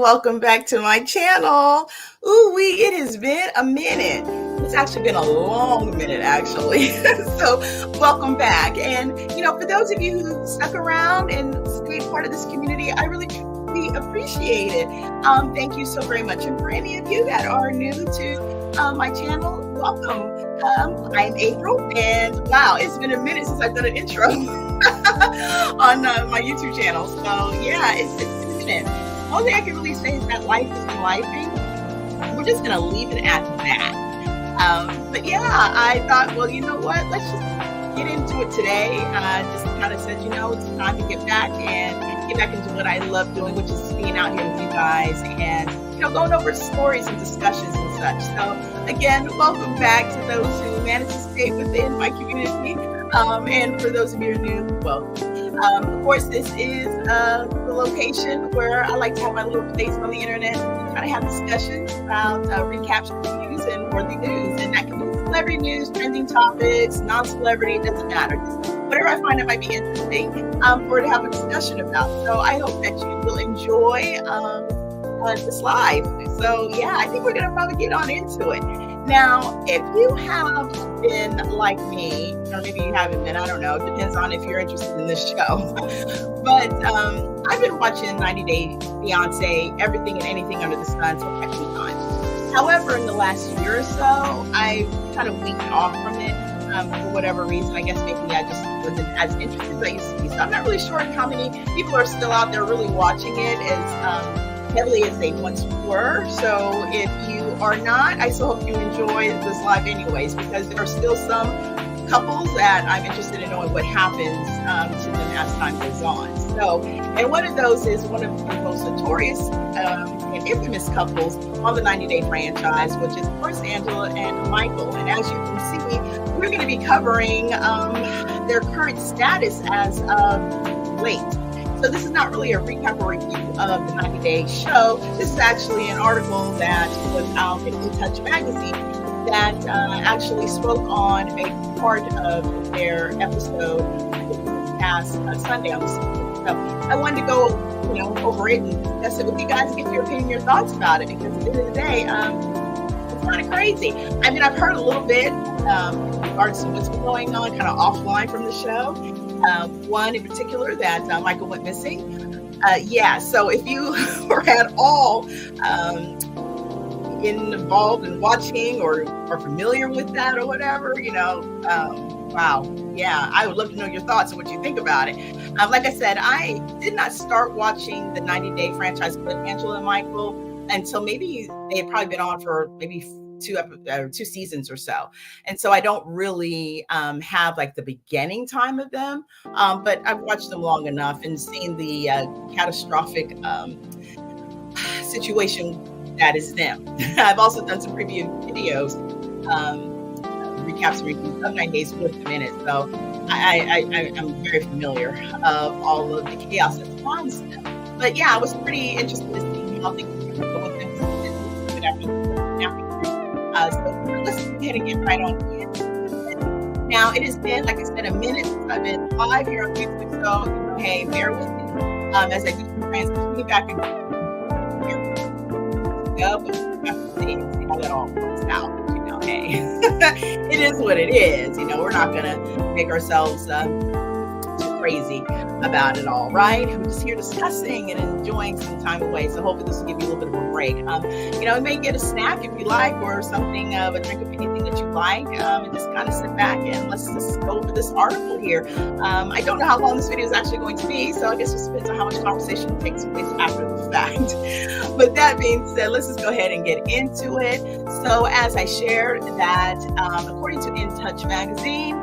welcome back to my channel. It has been a minute. It's actually been a long minute, actually. So welcome back. And, for those of you who stuck around and stayed part of this community, I really truly appreciate it. Thank you so very much. And for any of you that are new to my channel, welcome. I'm April, and wow, it's been a minute since I've done an intro on my YouTube channel. So yeah, it's been a minute. The only thing I can really say is that life has been lifing. We're just gonna leave it at that. But yeah, I thought, well, you know what? Let's just get into it today. Just kind of said, it's time to get back into what I love doing, which is being out here with you guys and going over stories and discussions and such. So again, welcome back to those who managed to stay within my community. And for those of you who are new, welcome. Of course, this is the location where I like to have my little place on the internet and kind of have discussions about recaps, reviews, and worthy news. And that can be celebrity news, trending topics, non-celebrity, it doesn't matter. Just whatever I find that might be interesting for to have a discussion about. So I hope that you will enjoy this live. So yeah, I think we're going to probably get on into it. Now, if you have been like me, or maybe you haven't been, I don't know, depends on if you're interested in this show. But I've been watching 90 Day Fiance, everything and anything under the sun for quite some time. However, in the last year or so, I kind of weaned off from it for whatever reason. I guess maybe I just wasn't as interested as I used to be. So I'm not really sure how many people are still out there really watching it as heavily as they once were. So if you are not, I still hope you enjoy this live anyways, because there are still some couples that I'm interested in knowing what happens to them as time goes on. So, and one of those is one of the most notorious and infamous couples on the 90 Day franchise, which is, of course, Angela and Michael. And as you can see, we're going to be covering their current status as of late. So this is not really a recap or review of the 90 Day show. This is actually an article that was out in In Touch magazine that actually spoke on a part of their episode this past Sunday on the 16th. So I wanted to go, over it and discuss it with you guys and get your opinion, your thoughts about it, because at the end of the day, it's kind of crazy. I mean, I've heard a little bit in regards to what's been going on kind of offline from the show. One in particular that Michael went missing. So if you were at all involved in watching or familiar with that or whatever, wow. Yeah, I would love to know your thoughts and what you think about it. Like I said, I did not start watching the 90 Day franchise with Angela and Michael until maybe they had probably been on for maybe two seasons or so. And so I don't really have like the beginning time of them, but I've watched them long enough and seen the catastrophic situation that is them. I've also done some preview videos, recaps and reviews of 9 days with them in it. So I'm very familiar of all of the chaos that surrounds them. But yeah, I was pretty interested to see how things were going to go with them. So let's go ahead and get right on in. Now, it has been, like I said, a minute since I've been live here on YouTube, so hey, bear with me as I do some transitioning back and go, but we have to see how that all works out. Hey, it is what it is. We're not going to make ourselves too crazy about it all, right? We're just here discussing and enjoying some time away. So hopefully this will give you a little bit of a break. You may get a snack if you like, or something of a drink of anything that you like, and just kind of sit back and let's just go over this article here. I don't know how long this video is actually going to be, so I guess it depends on how much conversation takes place after the fact. But that being said, let's just go ahead and get into it. So as I shared that, according to In Touch magazine,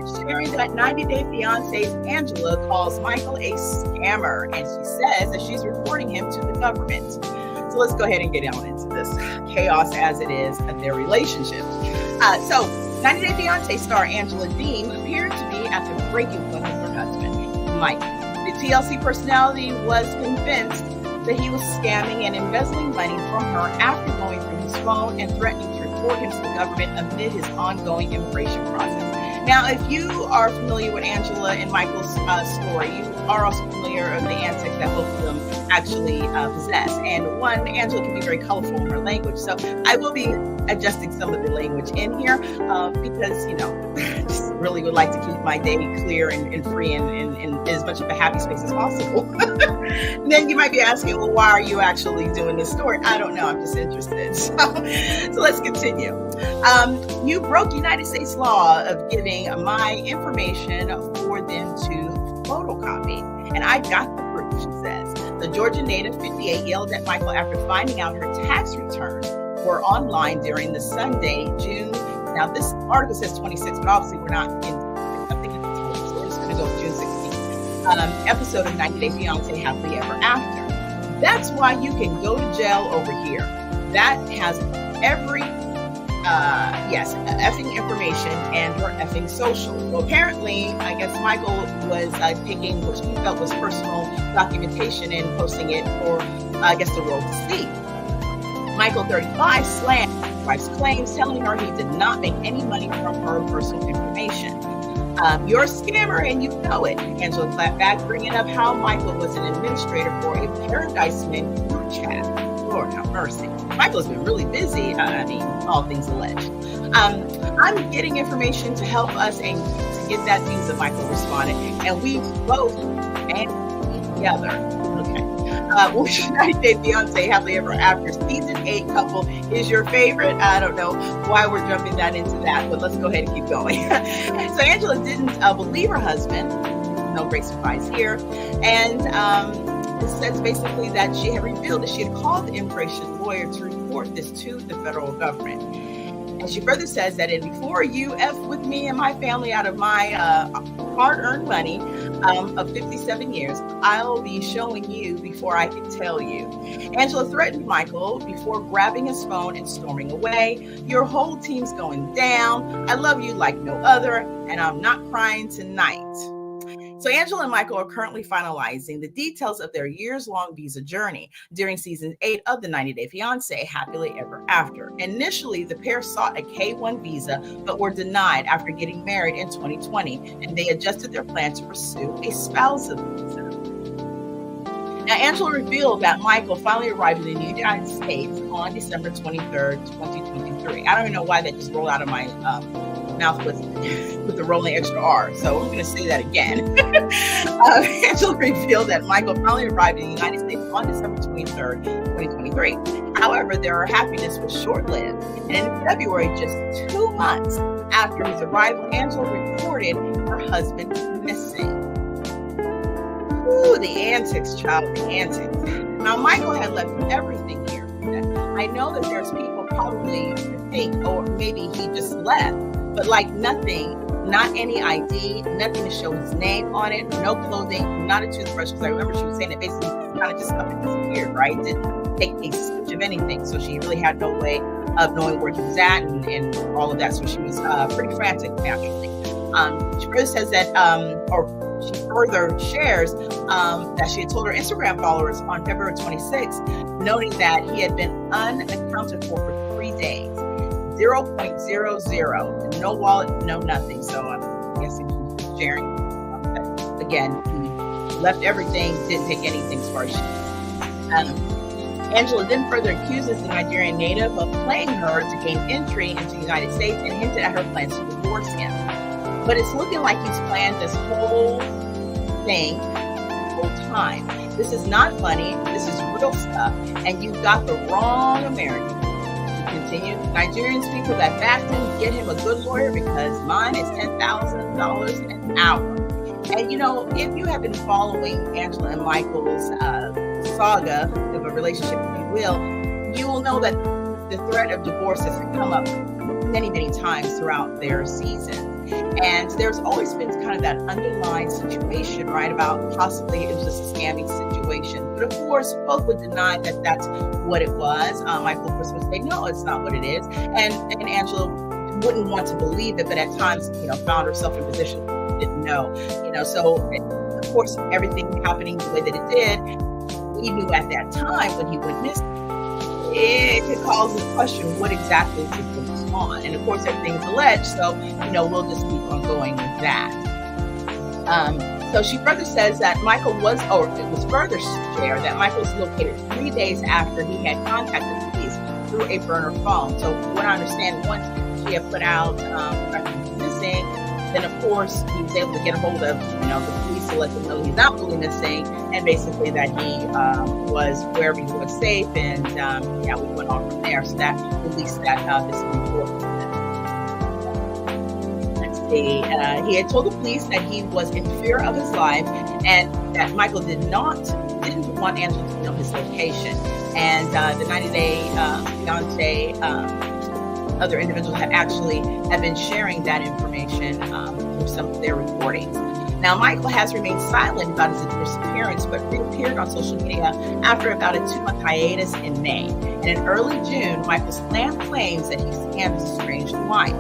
sharing that 90 Day Fiance's Angela calls Michael a scammer, and she says that she's reporting him to the government. So let's go ahead and get on into this chaos as it is of their relationship. So 90 Day Fiance star Angela Deem appeared to be at the breaking point with her husband, Mike. The TLC personality was convinced that he was scamming and embezzling money from her after going through his phone and threatening to report him to the government amid his ongoing immigration process. Now, if you are familiar with Angela and Michael's story, you are also familiar of the antics that both of them actually possess. And one, Angela can be very colorful in her language. So I will be adjusting some of the language in here because, I just really would like to keep my day clear and free and in as much of a happy space as possible. And then you might be asking, well, why are you actually doing this story? I don't know. I'm just interested. So let's continue. You broke United States law of giving my information for them to photocopy. And I got the proof, she says. The Georgia native 58 yelled at Michael after finding out her tax returns were online during the Sunday, June. Now, this article says 26, but obviously we're not in, I think it's 20, so we're just going to go with June 16th. Episode of 90 Day Fiance Happily Ever After. That's why you can go to jail over here. That has every effing information and her effing social. Well, apparently, I guess Michael was taking what he felt was personal documentation and posting it for, I guess, the world to see. Michael, 35, slammed his wife's claims, telling her he did not make any money from her personal information. You're a scammer and you know it. Angela clapped back, bringing up how Michael was an administrator for a Paradise Men group chat. Lord have mercy. Michael's been really busy. All things alleged. I'm getting information to help us and to get that visa, Michael responded. And we both and together. Okay. United Day Fiance Happily Ever After season 8 couple is your favorite. I don't know why we're jumping that into that, but let's go ahead and keep going. So Angela didn't believe her husband. No great surprise here. And it says basically that she had revealed that she had called the immigration lawyer to report this to the federal government. And she further says that before you F with me and my family out of my hard-earned money of 57 years, I'll be showing you before I can tell you. Angela threatened Michael before grabbing his phone and storming away. Your whole team's going down. I love you like no other, and I'm not crying tonight. So Angela and Michael are currently finalizing the details of their years-long visa journey during season 8 of the 90 Day Fiance Happily Ever After. Initially, the pair sought a K-1 visa, but were denied after getting married in 2020, and they adjusted their plan to pursue a spousal visa. Now, Angela revealed that Michael finally arrived in the United States on December 23rd, 2023. I don't even know why that just rolled out of my mouth with the rolling extra R. So I'm going to say that again. Angela revealed that Michael finally arrived in the United States on December 23rd, 2023. However, their happiness was short-lived. And in February, just 2 months after his arrival, Angela reported her husband missing. Ooh, the antics, child, the antics. Now, Michael had left everything here. I know that there's people probably think, or maybe he just left. But like nothing, not any ID, nothing to show his name on it, no clothing, not a toothbrush. Because I remember she was saying that basically kind of just up and disappeared, right? Didn't take a stitch of anything. So she really had no way of knowing where he was at and all of that. So she was pretty frantic, naturally. She further says that, she further shares that she had told her Instagram followers on February 26th, noting that he had been unaccounted for 3 days. 0.00, no wallet, no nothing. So I'm guessing he was sharing. Again, he left everything, didn't take anything as far as she. Angela then further accuses the Nigerian native of playing her to gain entry into the United States and hinted at her plans to divorce him. But it's looking like he's planned this whole thing the whole time. This is not funny. This is real stuff. And you got the wrong American. Continue. Nigerians, people that backed him, get him a good lawyer because mine is $10,000 an hour. And if you have been following Angela and Michael's saga of a relationship, if you will know that the threat of divorce has come up many, many times throughout their season. And there's always been kind of that underlying situation, right, about possibly it was just a scamming situation. But of course, both would deny that that's what it was. Michael, of course, would say, no, it's not what it is. And Angela wouldn't want to believe it, but at times, found herself in a position didn't know. So of course, everything happening the way that it did, we knew at that time when he went missing, it could cause a question, what exactly was going on? And of course, everything's alleged, so we'll just keep on going with that. So she further says that it was further shared that Michael was located 3 days after he had contacted the police through a burner phone. So from what I understand, once she had put out that he was missing, then of course he was able to get a hold of the police to let them know he's not really missing, and basically that he was wherever he was safe, and we went on from there. So that released this report. He had told the police that he was in fear of his life and that Michael didn't want Angela to know his location. And the 90-day fiance, other individuals had been sharing that information through some of their recordings. Now, Michael has remained silent about his disappearance, but reappeared on social media after about a 2-month hiatus in May. And in early June, Michael slammed claims that he scammed his estranged wife.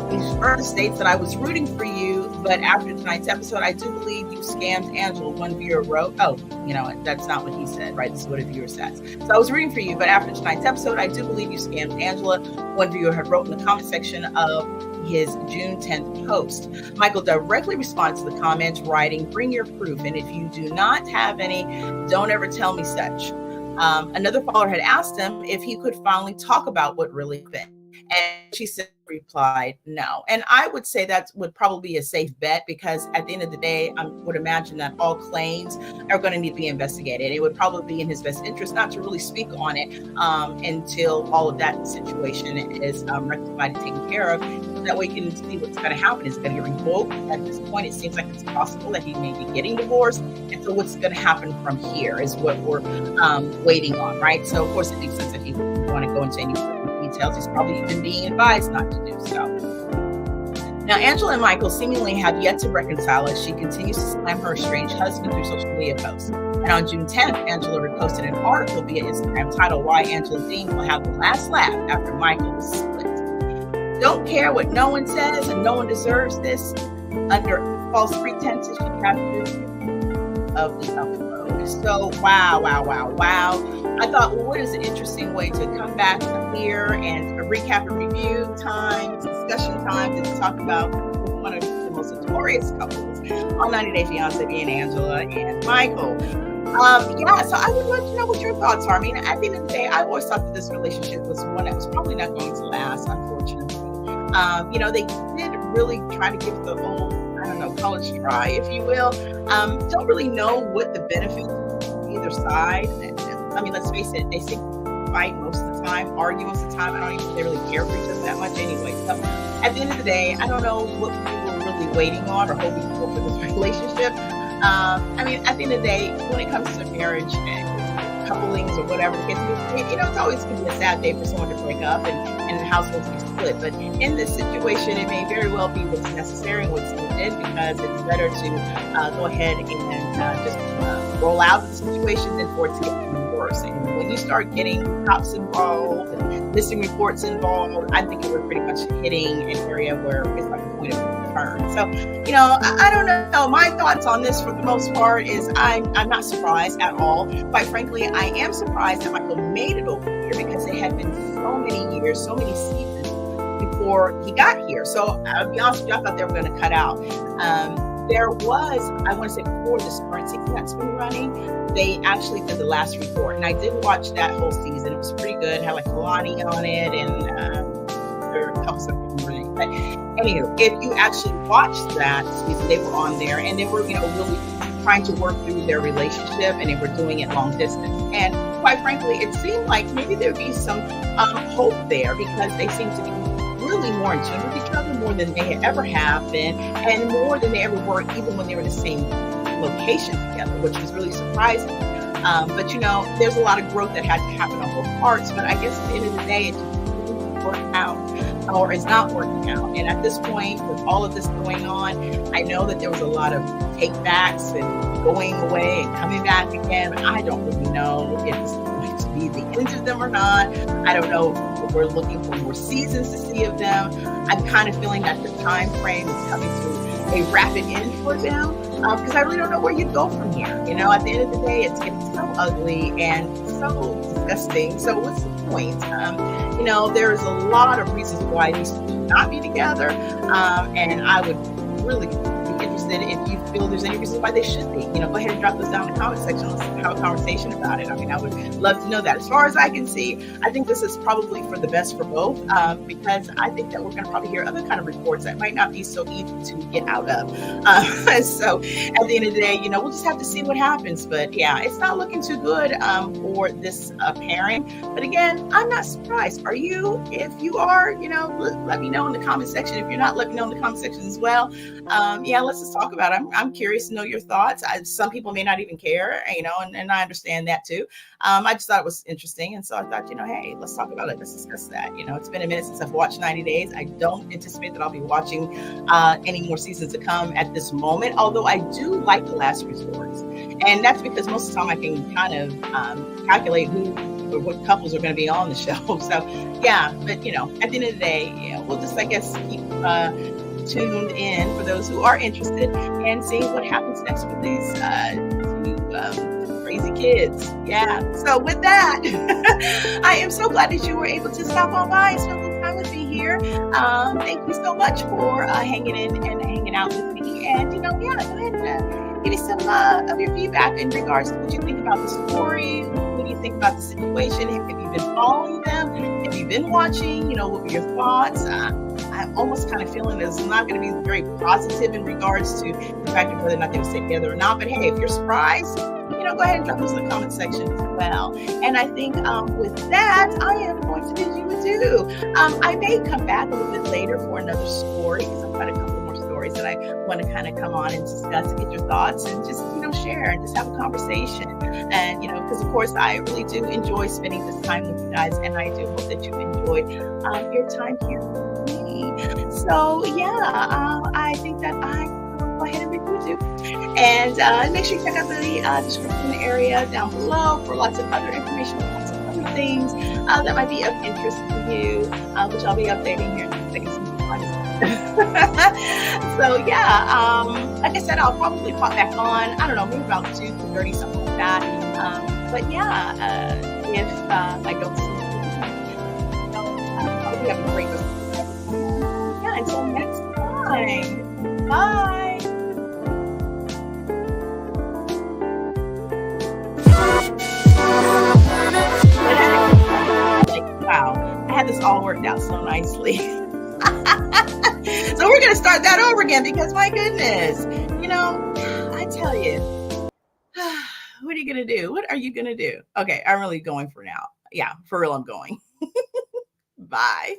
He further states that I was rooting for you, but after tonight's episode, I do believe you scammed Angela, one viewer wrote. Oh, that's not what he said, right? This is what a viewer says. So I was rooting for you, but after tonight's episode, I do believe you scammed Angela, one viewer had wrote in the comment section of his June 10th post. Michael directly responds to the comments, writing, "Bring your proof, and if you do not have any, don't ever tell me such." Another follower had asked him if he could finally talk about what really happened. And she replied, no. And I would say that would probably be a safe bet, because at the end of the day, I would imagine that all claims are going to need to be investigated. It would probably be in his best interest not to really speak on it until all of that situation is rectified and taken care of. That way you can see what's going to happen. Is it going to get revoked? At this point, it seems like it's possible that he may be getting divorced. And so what's going to happen from here is what we're waiting on, right? So, of course, it makes sense that he wouldn't want to go into any details. He's probably even being advised not to do so. Now, Angela and Michael seemingly have yet to reconcile as she continues to slam her estranged husband through social media posts. And on June 10th, Angela reposted an article via Instagram titled "Why Angela Dean Will Have the Last Laugh After Michael was Split." Don't care what no one says, and no one deserves this. Under false pretenses, she captured of the uproar. So, wow. I thought, well, what is an interesting way to come back here and recap and review times, discussion times, and to talk about one of the most notorious couples on 90 Day Fiance, being Angela and Michael. So I would like to know what your thoughts are. I mean, at the end of the day, I always thought that this relationship was one that was probably not going to last, unfortunately. They did really try to give the old, college try, if you will. Don't really know what the benefits of either side. I mean, let's face it, they seem to fight most of the time, argue most of the time. I don't even think they really care for each other that much anyway. So at the end of the day, I don't know what we were really waiting on or hoping for this relationship. At the end of the day, when it comes to marriage and couplings or whatever the case may be, it's always going to be a sad day for someone to break up and the households to be split. But in this situation, it may very well be what's necessary and what's needed, because it's better to go ahead and just roll out the situation than for it to get worse. And when you start getting cops involved and missing reports involved, I think we're pretty much hitting an area where it's like a point of return. So, I don't know. My thoughts on this, for the most part, is I'm not surprised at all. Quite frankly, I am surprised that Michael made it over here, because it had been so many years, so many seasons before he got here. So I'll be honest with you, I thought they were going to cut out. There was, I want to say, before this current season that's been running, they actually did the last report. And I did watch that whole season. It was pretty good. It had like Kalani on it, and there were a couple of them. But anywho, if you actually watched that season, they were on there, and they were, really trying to work through their relationship, and they were doing it long distance. And quite frankly, it seemed like maybe there'd be some hope there, because they seemed to be really more in tune with each other, more than they had ever have been, and more than they ever were even when they were in the same location together, which was really surprising. But there's a lot of growth that had to happen on both parts. But I guess at the end of the day, it just didn't work out, or is not working out. And at this point, with all of this going on, I know that there was a lot of take-backs and going away and coming back again. I don't really know if it's going to be the end of them or not. I don't know if we're looking for more seasons to see of them. I'm kind of feeling that the time frame is coming to a rapid end for them, because I really don't know where you go from here. At the end of the day, it's getting so ugly and so disgusting. So what's the point? There's a lot of reasons why these two should not be together, and I would really be interested if you feel there's any reason why they should be. Go ahead and drop those down in the comment section. Let's have a conversation about it. I mean, I would love to know that. As far as I can see, I think this is probably for the best for both, because I think that we're going to probably hear other kind of reports that might not be so easy to get out of. So at the end of the day, we'll just have to see what happens. But yeah, it's not looking too good for this pairing. But again, I'm not surprised. Are you? If you are, let me know in the comment section. If you're not, let me know in the comment section as well. Yeah, let's just talk about it. I'm curious to know your thoughts. Some people may not even care, and I understand that too. I just thought it was interesting. And so I thought, hey, let's talk about it. Let's discuss that. It's been a minute since I've watched 90 Days. I don't anticipate that I'll be watching any more seasons to come at this moment, although I do like the last resorts. And that's because most of the time I can kind of calculate who or what couples are going to be on the show. So yeah, but at the end of the day, we'll just, I guess, keep tuned in for those who are interested and seeing what happens next with these two crazy kids. Yeah. So with that, I am so glad that you were able to stop on by and spend a little time with me here. Thank you so much for hanging in and hanging out with me. And yeah, go ahead and give me some of your feedback in regards to what you think about the story. What do you think about the situation? Have you been following them? Have you been watching? What were your thoughts? I'm almost kind of feeling it's not going to be very positive in regards to the fact of whether or not they will stay together or not. But hey, if you're surprised, go ahead and drop those in the comment section as well. And I think with that, I am going to bid you adieu. I may come back a little bit later for another story, because I've got a couple more stories that I want to kind of come on and discuss and get your thoughts and just, share and just have a conversation. And, because of course I really do enjoy spending this time with you guys, and I do hope that you enjoy your time here with me. So yeah, I think that I will go ahead and bid you adieu. And make sure you check out the description area down below for lots of other information, lots of other things that might be of interest to you, which I'll be updating here in a second. So yeah, like I said, I'll probably pop back on, I don't know, maybe about 2:30, something like that. But yeah, if I don't see you, I hope you have a great rest of the day. Yeah, until next time. Bye. Wow, I had this all worked out so nicely. So we're going to start that over again, because my goodness, I tell you, what are you going to do? What are you going to do? Okay, I'm really going for now. Yeah, for real, I'm going. Bye.